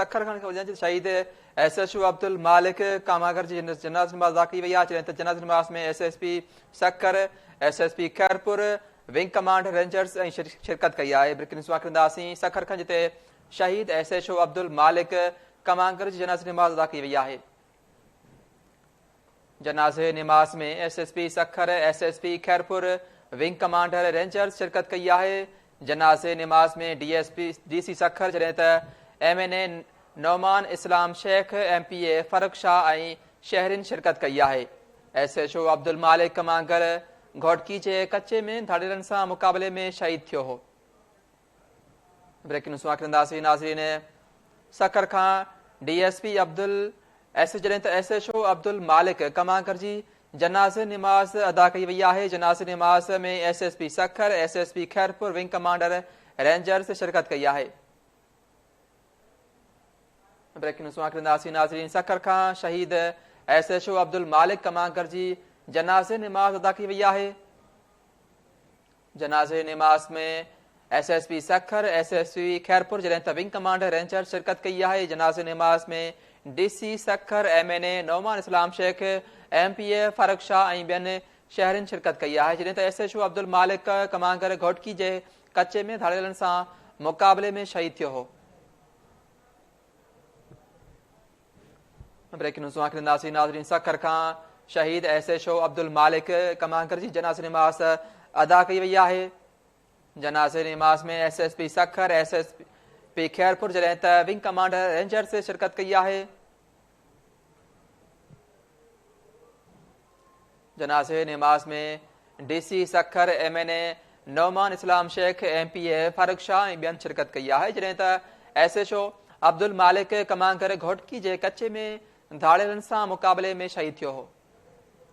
सखर खान खे शहीद SHO अब्दुल मालिक कामागर जी जनाज़ नमाज़ अदा कई वई आहे। जॾहिं त जनाज़ नमाज़ में SSP Sukkur SSP Khairpur wing commander rangers ऐं शिरकत कई आहे। ब्रेकिंग न्यूज़ कंदासीं सखर खां जिते शहीद SHO अब्दुल मालिक कमांगर जी जनाज़ नमाज़ अदा कई वई आहे। जनाज़े नमाज़ में SSP Sukkur SSP Khairpur wing commander rangers शिरकत कई आहे। जनाज़े नमाज़ में DC सखर जॾहिं त MNA नौमान इस्लाम शेख MPA फरक शाह ऐं शहरिन शिरकत कई आहे। SHO अब्दुल मालिक कमांगर घोटकी जे कच्चे में धाड़ेलनि सां मुक़ाबले में शहीद थियो हो। ब्रेकिंग न्यूज़ कंदासीं नाज़रीन सखर खां DSP जॾहिं त SHO अब्दुल मालिक कमांगर जी जनाज़े नमाज़ अदा कई वई आहे। जनाज़े नमाज़ में SSP Sukkur SSP Khairpur wing commander rangers शिरकत कई आहे। ब्रेकिंग न्यूज़ कंदासीं नाज़रीन सखर खां शहीद SHO अब्दुल मालिक कमांगर जी जनाज़े नमाज़ अदा कई वई आहे। जनाज़े नमाज़ में SSP सखर SSP खैरपुर जॾहिं त विंग कमांडर रेंजर शिरकत कई आहे। जनाज़े नमाज़ में DC सखर MNA नौमान इस्लाम शेख MPA फरक शाह ऐं ॿियनि शहरिन शिरकत कई आहे। जॾहिं त SHO अब्दुल मालिक कमांगर घोटकी जे कच्चे में धाड़ेलनि सां मुक़ाबले में शहीद थियो हो। ब्रेकिंग न्यूज़ कंदासीं नाज़रीन सखर खां शहीद SHO अब्दुल मालिक कमांगर जी जनाज़े नमाज़ अदा कई वई आहे। जनाज़े नमाज़ में SSP सखर SSP खैरपुर जॾहिं त विंग कमांडर रेंजर्स शिरकत कई आहे। जनाज़े नमाज़ में DC सखर MNA नौमान इस्लाम शेख MPA फरक शाह ऐं ॿियनि शिरकत कई आहे। जॾहिं त SHO अब्दुल मालिक कमांगर घोटकी जे कच्चे में धाड़ेलनि सां मुक़ाबले में शहीद थियो हो।